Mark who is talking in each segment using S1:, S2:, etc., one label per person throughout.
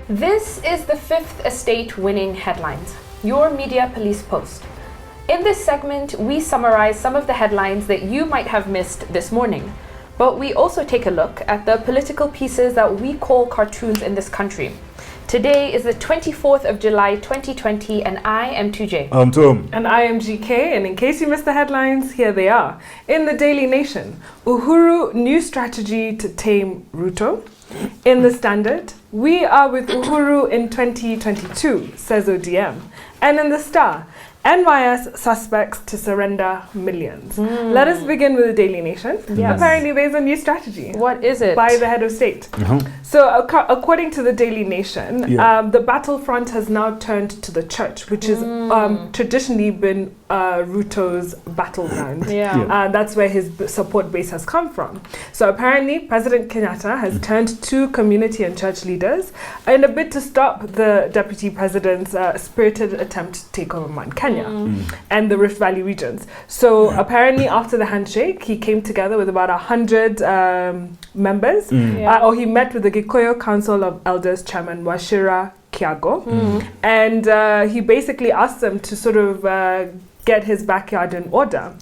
S1: This is the Fifth Estate winning headlines, your media police post. In this segment, we summarize some of the headlines that you might have missed this morning. But we also take a look at the political pieces that we call cartoons in this country. Today is the 24th of July 2020 and I am 2J.
S2: I'm Tame.
S3: And I am GK, and in case you missed the headlines, here they are. In the Daily Nation, Uhuru new strategy to tame Ruto. In the Standard, we are with Uhuru in 2022, says ODM. And in the Star, NYS suspects to surrender millions. Let us begin with the Daily Nation.
S1: Yes.
S3: Apparently there's a new strategy.
S1: What is it?
S3: By the head of state. So according to the Daily Nation, the battlefront has now turned to the church, which has traditionally been Ruto's battleground. That's where his support base has come from. So apparently President Kenyatta has turned to community and church leaders in a bid to stop the deputy president's spirited attempt to take over Mount Kenya and the Rift Valley regions. So apparently after the handshake, he came together with about 100 members, or he met with the Gikuyu Council of Elders Chairman Wachira Kiago, and he basically asked them to sort of get his backyard in order.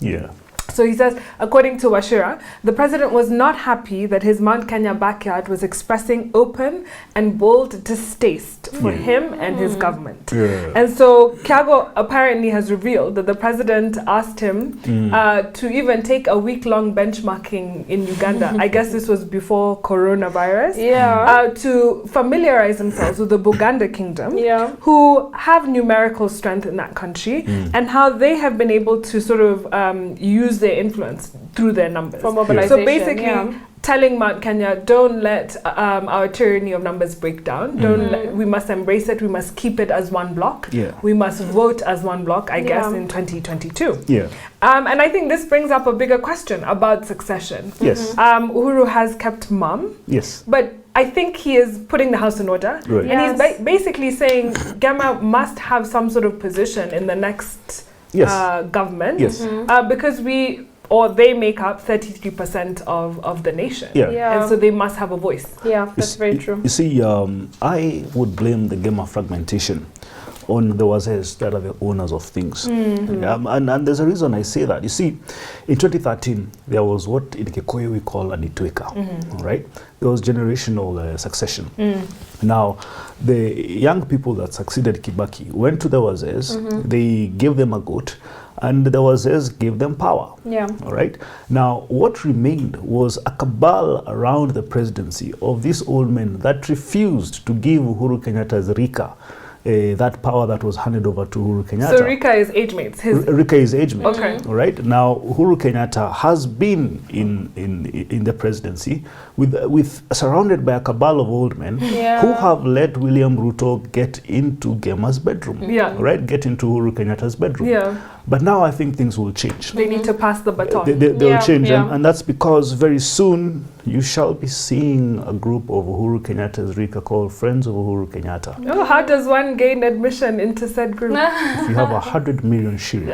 S3: So he says, according to Wachira, the president was not happy that his Mount Kenya backyard was expressing open and bold distaste for him and his government. And so Kiago apparently has revealed that the president asked him to even take a week-long benchmarking in Uganda. I guess this was before coronavirus. To familiarize themselves with the Buganda kingdom, who have numerical strength in that country, and how they have been able to sort of use their influence through their numbers.
S1: For mobilization,
S3: so basically, telling Mount Kenya, don't let our tyranny of numbers break down. We must embrace it. We must keep it as one block. We must vote as one block, I guess, in 2022. And I think this brings up a bigger question about succession. Uhuru has kept mum. But I think he is putting the house in order. And he's basically saying Gema must have some sort of position in the next government, because they make up 33% of the nation, and so they must have a voice.
S1: That's very true.
S2: You see, I would blame the Gema fragmentation on the Wazes that are the owners of things. And there's a reason I say that. You see, in 2013, there was what in Kikuyu we call an Itweka, right? There was generational succession. Now, the young people that succeeded Kibaki went to the Wazes, they gave them a goat, and the Wazes gave them power. All right. Now, what remained was a cabal around the presidency of these old men that refused to give Uhuru Kenyatta's Rika that power that was handed over to Uhuru Kenyatta.
S3: So Rika is age mates.
S2: Rika is age mate.
S3: Okay.
S2: All right. Now Uhuru Kenyatta has been in the presidency with surrounded by a cabal of old men who have let William Ruto get into Gema's bedroom. Right. Get into Uhuru Kenyatta's bedroom. But now I think things will change.
S3: They need to pass the baton.
S2: They'll change, and that's because very soon you shall be seeing a group of Uhuru Kenyatta's Rika called Friends of Uhuru Kenyatta.
S3: Oh, how does one gain admission into said group?
S2: If you have 100 million shillings.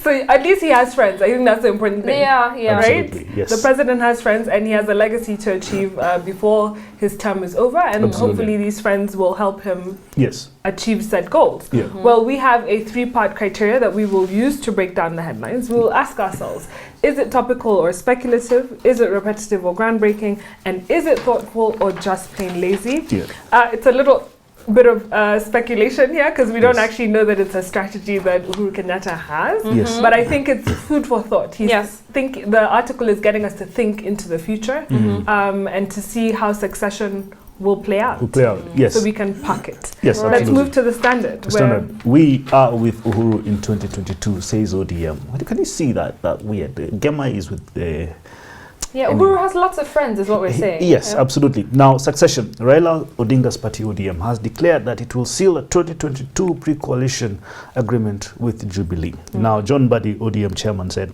S3: So at least he has friends. I think that's the important thing. Right?
S2: Yes.
S3: The president has friends, and he has a legacy to achieve before his term is over, and hopefully these friends will help him achieve said goals. Well, we have a 3-part criteria that we will use to break down the headlines. We will ask ourselves, is it topical or speculative? Is it repetitive or groundbreaking? And is it thoughtful or just plain lazy? It's a little bit of speculation here, because we don't actually know that it's a strategy that Uhuru Kenyatta has. But I think it's food for thought. The article is getting us to think into the future, and to see how succession will play out. So we can park it. Let's move to the Standard.
S2: We are with Uhuru in 2022, says ODM. Can you see that weird? Gema is with the...
S1: Uhuru has lots of friends, is what we're saying.
S2: Yes, absolutely. Now, succession. Raila Odinga's party, ODM, has declared that it will seal a 2022 pre-coalition agreement with Jubilee. Now, John Buddy, ODM chairman, said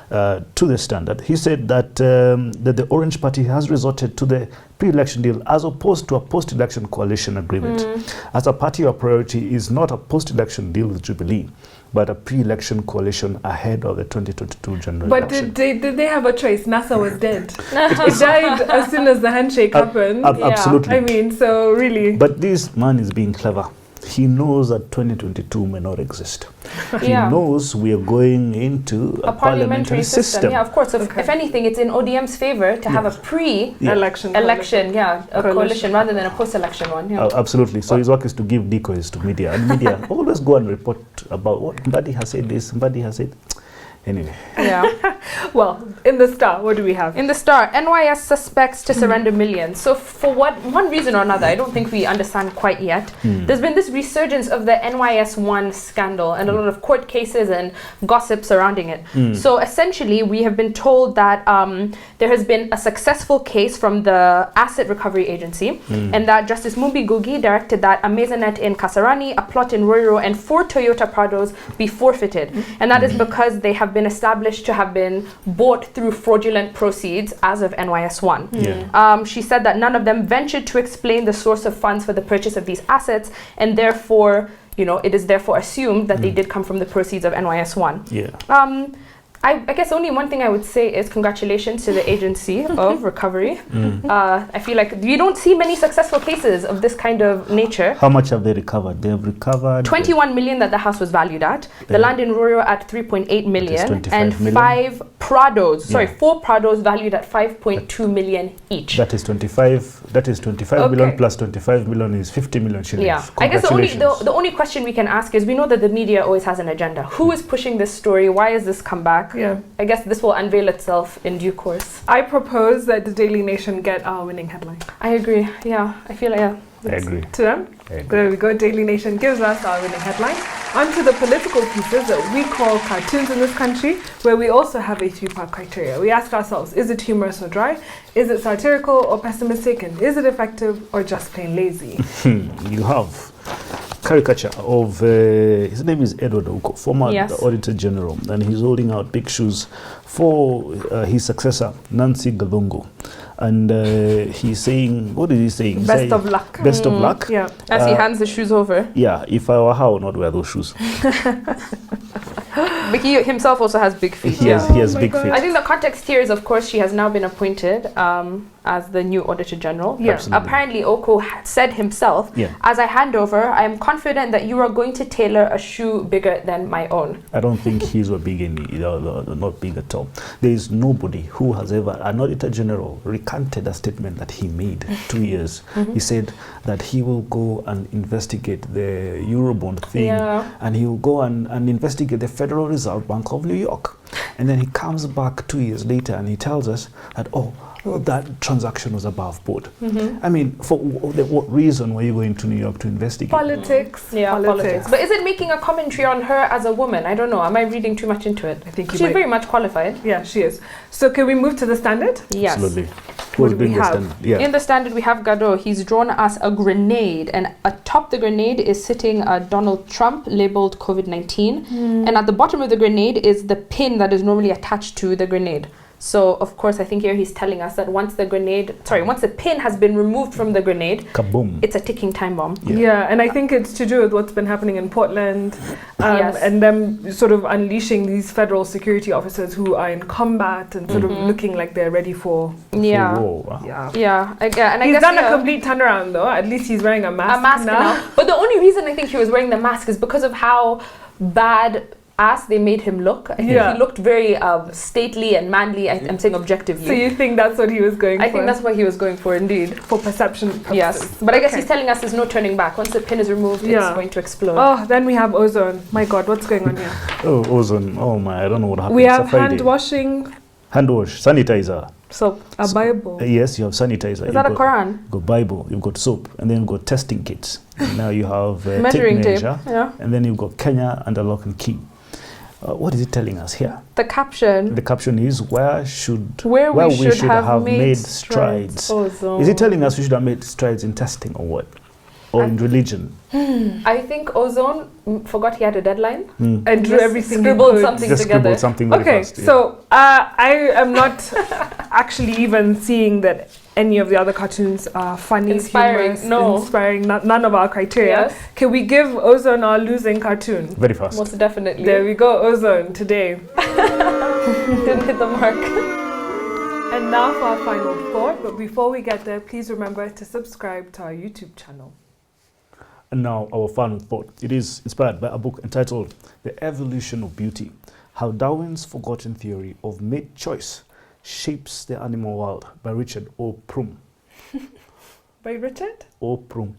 S2: to the Standard, he said that, that the Orange Party has resorted to the pre-election deal as opposed to a post-election coalition agreement. As a party, our priority is not a post-election deal with Jubilee, but a pre-election coalition ahead of the 2022 general
S3: but
S2: election.
S3: But did they have a choice? NASA was dead. It died as soon as the handshake happened.
S2: Absolutely.
S3: I mean, so really.
S2: But this man is being clever. He knows that 2022 may not exist. He knows we are going into a parliamentary system.
S1: Yeah, of course. If anything, it's in ODM's favor to have a pre-election, coalition rather than a post-election one. Yeah.
S2: Absolutely. So his work is to give decoys to media. And media always go and report about what somebody has said this, somebody has said. Anyway.
S1: Yeah.
S3: Well, in the Star, what do we have?
S1: In the Star, NYS suspects to surrender millions. So for one reason or another, I don't think we understand quite yet. There's been this resurgence of the NYS1 scandal and a lot of court cases and gossip surrounding it. So essentially, we have been told that there has been a successful case from the Asset Recovery Agency and that Justice Mumbi Gugi directed that a maisonette in Kasarani, a plot in Roiro, and 4 Toyota Prados be forfeited. And that is because they have been established to have been bought through fraudulent proceeds as of NYS1. She said that none of them ventured to explain the source of funds for the purchase of these assets, and therefore, it is therefore assumed that they did come from the proceeds of NYS1.
S2: Yeah.
S1: I guess only one thing I would say is congratulations to the Agency of Recovery. I feel like you don't see many successful cases of this kind of nature.
S2: How much have they recovered? They have recovered
S1: 21 million that the house was valued at. The land in Roiro at 3.8 million and 5 Prados. 4 Prados valued at 5.2 million each.
S2: That is 25. That is 25 million plus 25 million is 50 million shillings.
S1: Yeah. I guess the only question we can ask is, we know that the media always has an agenda. Who is pushing this story? Why is this come back?
S3: Yeah.
S1: I guess this will unveil itself in due course.
S3: I propose that the Daily Nation get our winning headline.
S1: I agree. Yeah. I feel like,
S2: I agree.
S3: To them? There we go. Daily Nation gives us our winning headline. On to the political pieces that we call cartoons in this country, where we also have a 3-part criteria. We ask ourselves, is it humorous or dry? Is it satirical or pessimistic? And is it effective or just plain lazy?
S2: You have caricature of his name is Edward Ouko, former Auditor General, and he's holding out big shoes for his successor, Nancy Galungu. And he's saying, what is he saying?
S3: Best of luck.
S2: Best of luck.
S3: Yeah.
S1: As he hands the shoes over.
S2: Yeah, if I were her, I would not wear those shoes.
S1: But he himself also has big feet.
S2: He has big feet.
S1: I think the context here is, of course, she has now been appointed as the new Auditor General.
S2: Yeah.
S1: Apparently, Oko said himself, as I hand over, I am confident that you are going to tailor a shoe bigger than my own.
S2: I don't think his were big not big at all. There is nobody who has ever, an Auditor General recanted a statement that he made 2 years. He said that he will go and investigate the Eurobond thing, and he will go and investigate the Federal Reserve Bank of New York. And then he comes back 2 years later and he tells us that, that transaction was above board. I mean, for what reason were you going to New York to investigate?
S3: Politics. Politics.
S1: But is it making a commentary on her as a woman? I don't know. Am I reading too much into it?
S3: I think
S1: she's very much qualified.
S3: Yeah, she is. So can we move to the Standard?
S1: Yes.
S2: Absolutely.
S3: What do we have?
S1: In the Standard, we have Gado. He's drawn us a grenade, and atop the grenade is sitting Donald Trump, labeled COVID-19. And at the bottom of the grenade is the pin that is normally attached to the grenade. So, of course, I think here he's telling us that once the pin has been removed from the grenade,
S2: kaboom,
S1: it's a ticking time bomb.
S3: Yeah, and I think it's to do with what's been happening in Portland, and them sort of unleashing these federal security officers who are in combat and sort of looking like they're ready for
S2: war.
S1: And
S3: he's done a complete turnaround, though. At least he's wearing a mask now.
S1: But the only reason I think he was wearing the mask is because of how bad they made him look. I think he looked very stately and manly. I'm saying objectively.
S3: So you think that's what he was going for?
S1: I think that's what he was going for, indeed.
S3: For perception purposes.
S1: Yes. But I guess he's telling us there's no turning back. Once the pin is removed, it's going to explode.
S3: Oh, then we have ozone. My God, what's going on here?
S2: Ozone. Oh my, I don't know what happened.
S3: We have hand washing.
S2: Hand wash, sanitizer.
S1: Soap.
S3: A Bible.
S2: Yes, you have sanitizer.
S1: Is that a Quran?
S2: You've got Bible, you've got soap, and then you've got testing kits. Now you have
S1: measuring
S2: tape measure,
S1: tape.
S2: And then you've got Kenya and a lock and key. What is it telling us here?
S1: The caption
S2: is where we should have made strides.
S1: Ozone.
S2: Is it telling us we should have made strides in testing or what? Or in religion?
S1: I think Ozone forgot he had a deadline
S3: and drew everything.
S1: Scribbled something together.
S2: Scribbled something very fast,
S3: so I am not. actually even seeing that any of the other cartoons are funny,
S1: inspiring,
S3: humorous, inspiring, none of our criteria.
S1: Yes.
S3: Can we give Ozone our losing cartoon?
S2: Very fast.
S1: Most definitely.
S3: There we go, Ozone, today.
S1: Didn't hit the mark.
S3: And now for our final thought, but before we get there, please remember to subscribe to our YouTube channel.
S2: And now our final thought. It is inspired by a book entitled The Evolution of Beauty, How Darwin's Forgotten Theory of Mate Choice Shapes the Animal World by Richard O. Prum.
S3: By Richard?
S2: O. Prum.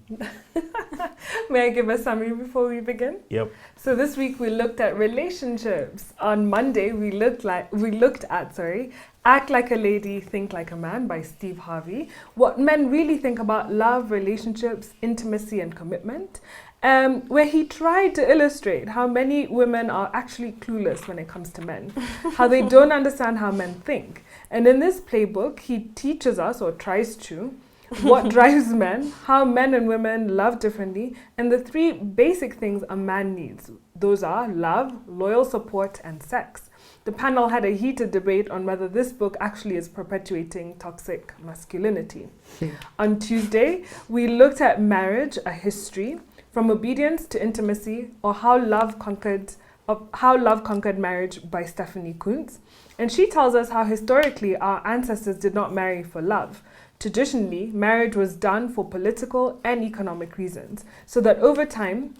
S3: May I give a summary before we begin?
S2: Yep.
S3: So this week we looked at relationships. On Monday we looked at Act Like a Lady, Think Like a Man by Steve Harvey. What men really think about love, relationships, intimacy and commitment. Where he tried to illustrate how many women are actually clueless when it comes to men. How they don't understand how men think. And in this playbook, he teaches us, or tries to, what drives men, how men and women love differently, and the 3 basic things a man needs. Those are love, loyal support, and sex. The panel had a heated debate on whether this book actually is perpetuating toxic masculinity. On Tuesday, we looked at Marriage, a History, From Obedience to Intimacy, or How Love Conquered Marriage by Stephanie Kuntz. And she tells us how historically our ancestors did not marry for love. Traditionally, marriage was done for political and economic reasons, so that over time,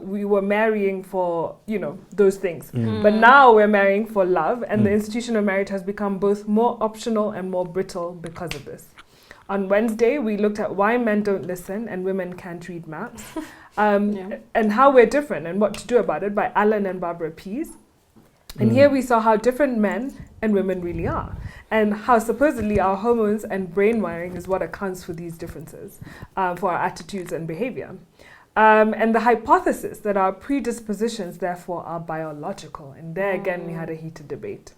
S3: we were marrying for, those things. But now we're marrying for love, and the institution of marriage has become both more optional and more brittle because of this. On Wednesday, we looked at why men don't listen and women can't read maps, and how we're different and what to do about it by Alan and Barbara Pease. And here we saw how different men and women really are, and how supposedly our hormones and brain wiring is what accounts for these differences, for our attitudes and behavior. And the hypothesis that our predispositions, therefore, are biological. And there again, we had a heated debate.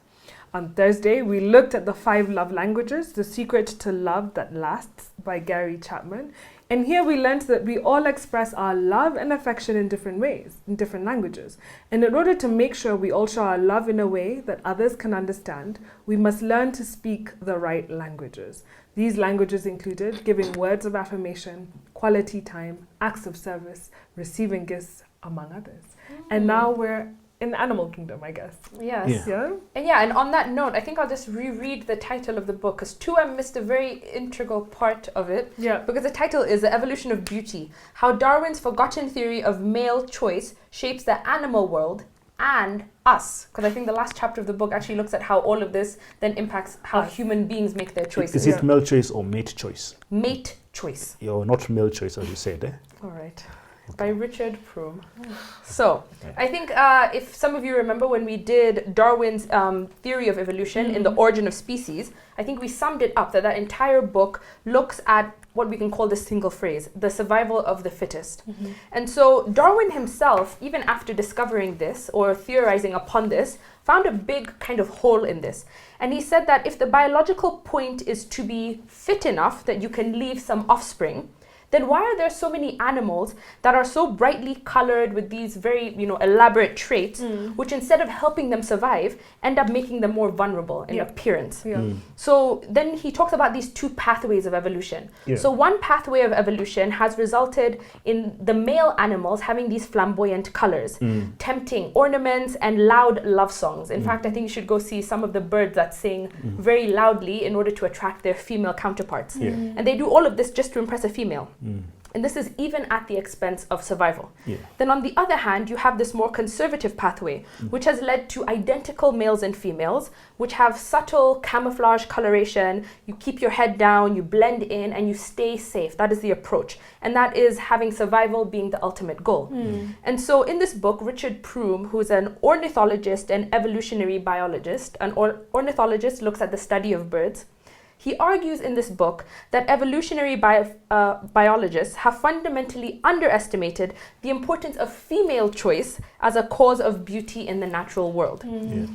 S3: On Thursday, we looked at the 5 love languages, The Secret to Love That Lasts by Gary Chapman. And here we learned that we all express our love and affection in different ways, in different languages. And in order to make sure we all show our love in a way that others can understand, we must learn to speak the right languages. These languages included giving words of affirmation, quality time, acts of service, receiving gifts, among others. And now we're in the animal kingdom, I guess.
S1: Yes.
S3: Yeah.
S1: And on that note, I think I'll just reread the title of the book, because 2M missed a very integral part of it.
S3: Yeah.
S1: Because the title is The Evolution of Beauty, How Darwin's Forgotten Theory of Male Choice Shapes the Animal World and Us. Because I think the last chapter of the book actually looks at how all of this then impacts how human beings make their choices.
S2: Is it male choice or mate choice?
S1: Mate choice.
S2: You're not male choice, as you said, eh?
S1: All right. By Richard Prum. So, I think if some of you remember when we did Darwin's theory of evolution in The Origin of Species, I think we summed it up that entire book looks at what we can call the single phrase, the survival of the fittest. And so Darwin himself, even after discovering this or theorizing upon this, found a big kind of hole in this. And he said that if the biological point is to be fit enough that you can leave some offspring, then why are there so many animals that are so brightly colored with these very, elaborate traits, which instead of helping them survive, end up making them more vulnerable in appearance? So then he talks about these 2 pathways of evolution. So one pathway of evolution has resulted in the male animals having these flamboyant colors, tempting ornaments and loud love songs. In fact, I think you should go see some of the birds that sing very loudly in order to attract their female counterparts. And they do all of this just to impress a female. And this is even at the expense of survival. Then on the other hand, you have this more conservative pathway, which has led to identical males and females, which have subtle camouflage coloration. You keep your head down, you blend in, and you stay safe. That is the approach. And that is having survival being the ultimate goal. And so in this book, Richard Prum, who's an ornithologist and evolutionary biologist, an ornithologist looks at the study of birds. He argues in this book that evolutionary biologists have fundamentally underestimated the importance of female choice as a cause of beauty in the natural world.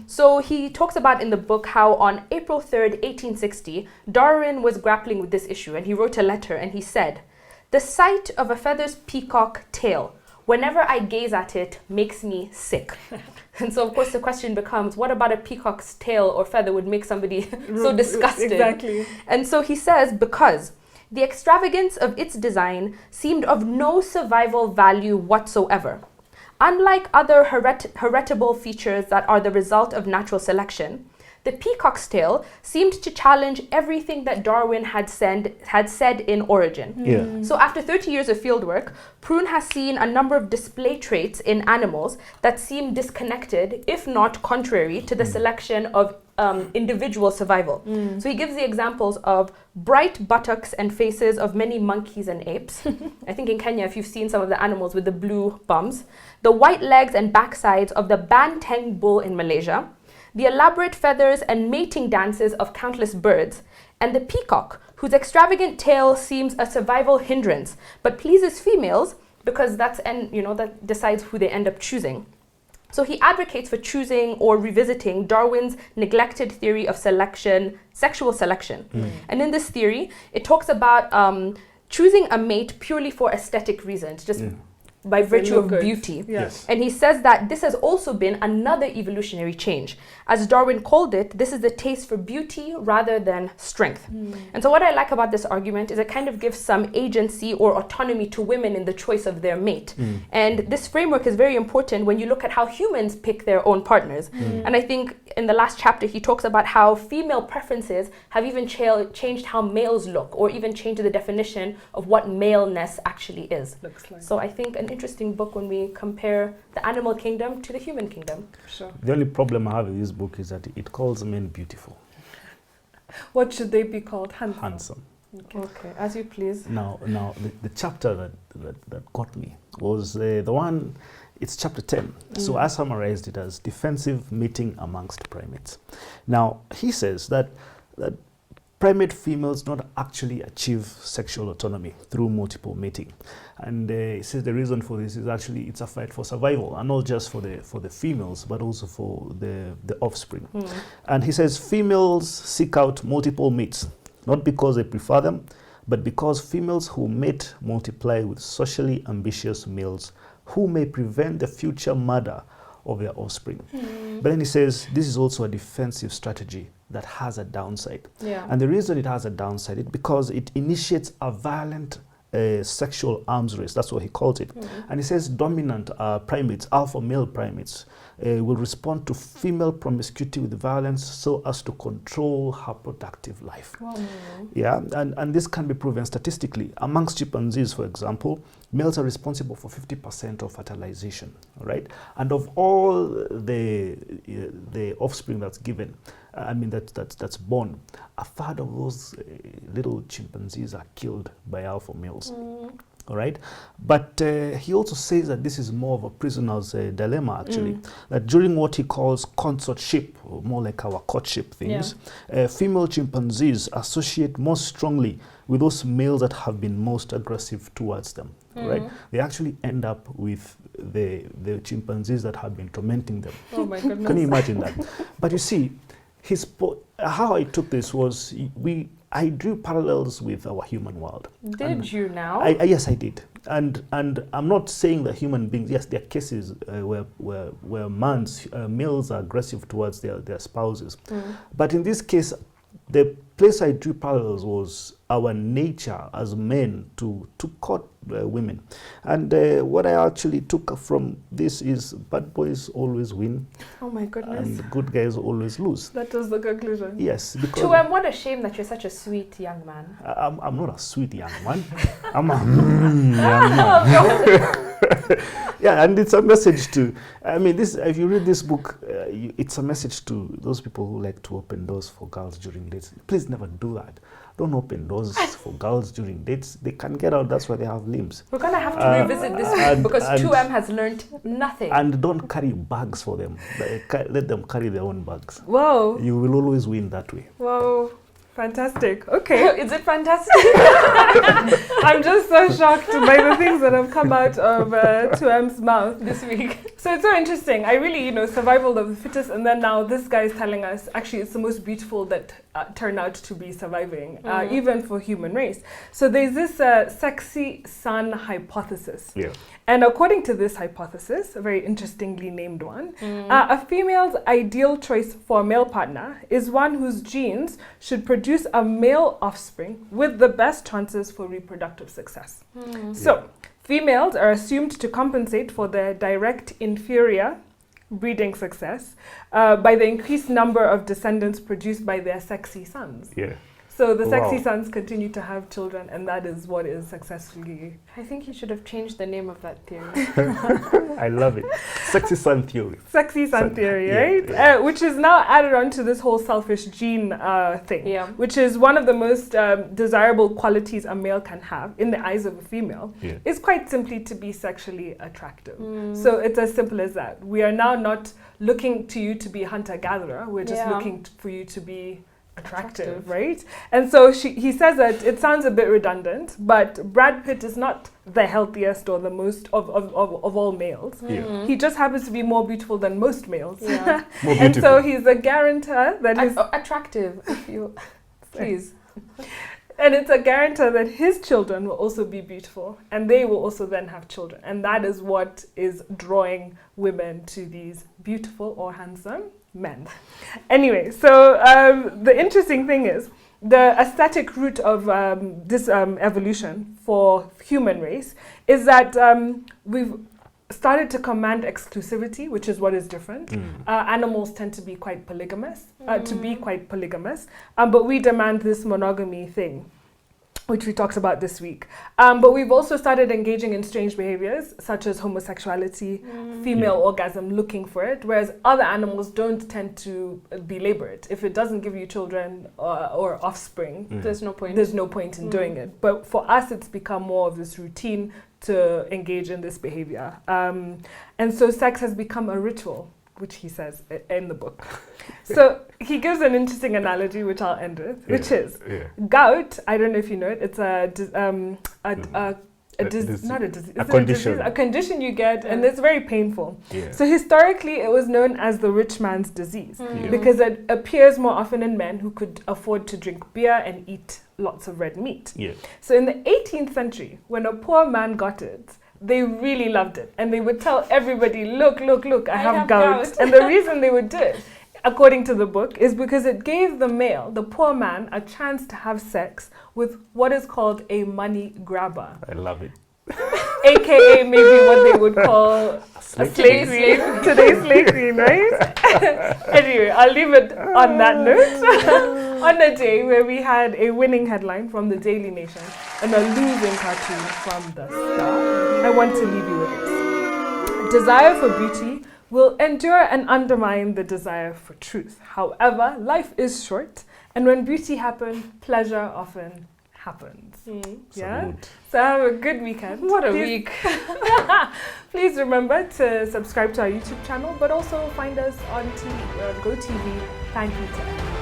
S1: So he talks about in the book how on April 3rd, 1860, Darwin was grappling with this issue, and he wrote a letter and he said, "The sight of a feather's peacock tail Whenever I gaze at it, makes me sick. And so, of course, the question becomes, what about a peacock's tail or feather would make somebody so disgusted?
S3: Exactly.
S1: And so he says, because the extravagance of its design seemed of no survival value whatsoever. Unlike other heritable features that are the result of natural selection, the peacock's tail seemed to challenge everything that Darwin had said in Origin.
S2: Yeah.
S1: So after 30 years of fieldwork, Prune has seen a number of display traits in animals that seem disconnected, if not contrary, to the selection of individual survival. So he gives the examples of bright buttocks and faces of many monkeys and apes. I think in Kenya, if you've seen some of the animals with the blue bums, the white legs and backsides of the banteng bull in Malaysia, the elaborate feathers and mating dances of countless birds, and the peacock, whose extravagant tail seems a survival hindrance, but pleases females because that decides who they end up choosing. So he advocates for choosing or revisiting Darwin's neglected theory of selection, sexual selection. And in this theory, it talks about choosing a mate purely for aesthetic reasons, just by virtue of beauty.
S3: Yes.
S1: And he says that this has also been another evolutionary change. As Darwin called it, this is the taste for beauty rather than strength. And so what I like about this argument is it kind of gives some agency or autonomy to women in the choice of their mate. And this framework is very important when you look at how humans pick their own partners. And I think in the last chapter, he talks about how female preferences have even changed how males look, or even changed the definition of what maleness actually is.
S3: Looks like.
S1: So I think an interesting book when we compare the animal kingdom to the human kingdom.
S3: Sure.
S2: The only problem I have with this book is that it calls men beautiful.
S3: What should they be called?
S2: Handsome.
S1: Okay, as you please.
S2: Now, the chapter that got me was the one. It's chapter 10. So I summarized it as defensive mating amongst primates. Now, he says that primate females not actually achieve sexual autonomy through multiple mating. And he says the reason for this is actually it's a fight for survival, and not just for the females, but also for the offspring. And he says females seek out multiple mates, not because they prefer them, but because females who mate multiply with socially ambitious males who may prevent the future murder of their offspring. But then he says this is also a defensive strategy that has a downside. And the reason it has a downside is because it initiates a violent sexual arms race. That's what he calls it. And he says dominant primates, alpha male primates, will respond to female promiscuity with violence so as to control her productive life. Yeah, and this can be proven statistically. Amongst chimpanzees, for example, males are responsible for 50% of fertilization, right? And of all the offspring that's given, that's born, a third of those little chimpanzees are killed by alpha males. All right, but he also says that this is more of a prisoner's dilemma, actually. That during what he calls consortship, or more like our courtship things, female chimpanzees associate most strongly with those males that have been most aggressive towards them. Right? They actually end up with the chimpanzees that have been tormenting them.
S3: Oh my goodness!
S2: Can you imagine that? But you see, how I took this was I drew parallels with our human world.
S1: Did you now?
S2: Yes, I did. And I'm not saying that human beings, yes, there are cases where males are aggressive towards their spouses. But in this case, the place I drew parallels was our nature as men to court women. And what I actually took from this is bad boys always win.
S1: Oh my goodness.
S2: And good guys always lose.
S3: That was the conclusion.
S2: Yes. Because
S1: what a shame that you're such a sweet young man.
S2: I'm not a sweet young man. I'm a young man. Yeah, and it's a message to, if you read this book, it's a message to those people who like to open doors for girls during dates. Please never do that. Don't open doors for girls during dates. They can get out, that's why they have limbs.
S1: We're going to have to revisit this week because 2M has learned nothing.
S2: And don't carry bags for them. Let them carry their own bags.
S3: Whoa.
S2: You will always win that way.
S3: Whoa. Fantastic. Okay.
S1: Is it fantastic?
S3: I'm just so shocked by the things that have come out of 2M's mouth
S1: this week.
S3: So it's so interesting. I really, survival of the fittest, and then now this guy is telling us actually it's the most beautiful that turn out to be surviving, even for human race. So there's this sexy son hypothesis.
S2: Yeah.
S3: And according to this hypothesis, a very interestingly named one, a female's ideal choice for a male partner is one whose genes should produce a male offspring with the best chances for reproductive success. So females are assumed to compensate for their direct inferior breeding success by the increased number of descendants produced by their sexy sons.
S2: Yeah.
S3: So the sexy sons continue to have children, and that is what is successfully...
S1: I think you should have changed the name of that theory.
S2: I love it. Sexy son theory.
S3: Sexy son theory, right? Yeah. Which is now added on to this whole selfish gene thing, which is one of the most desirable qualities a male can have in the eyes of a female, is quite simply to be sexually attractive. So it's as simple as that. We are now not looking to you to be a hunter-gatherer. We're just looking for you to be attractive, right? And so he says that it sounds a bit redundant, but Brad Pitt is not the healthiest or the most of all males. He just happens to be more beautiful than most males. And so he's a guarantor that is
S1: attractive, if you please.
S3: And it's a guarantor that his children will also be beautiful, and they will also then have children. And that is what is drawing women to these beautiful or handsome men. Anyway, so the interesting thing is the aesthetic root of this evolution for human race is that we've started to command exclusivity, which is what is different. Animals tend to be quite polygamous, but we demand this monogamy thing, which we talked about this week. But we've also started engaging in strange behaviors, such as homosexuality, female orgasm, looking for it, whereas other animals don't tend to belabor it. If it doesn't give you children or offspring,
S1: there's no point.
S3: There's no point in doing it. But for us, it's become more of this routine to engage in this behavior. And so sex has become a ritual, which he says in the book. So he gives an interesting analogy, which I'll end with, which is gout. I don't know if you know it. It's a condition you get, and it's very painful. So historically, it was known as the rich man's disease because it appears more often in men who could afford to drink beer and eat lots of red meat. So in the 18th century, when a poor man got it, they really loved it, and they would tell everybody, look, I have gout. And the reason they would do it, according to the book, is because it gave the male, the poor man, a chance to have sex with what is called a money grabber.
S2: I love it.
S3: AKA maybe what they would call a slave queen. Today's slave queen, right? Anyway, I'll leave it on that note. On a day where we had a winning headline from the Daily Nation and a losing cartoon from the Star, I want to leave you with this. Desire for beauty will endure and undermine the desire for truth. However, life is short, and when beauty happens, pleasure often happens. So have a good weekend.
S1: What a week.
S3: Please remember to subscribe to our YouTube channel, but also find us on TV. We're on GoTV. Thank you to everyone.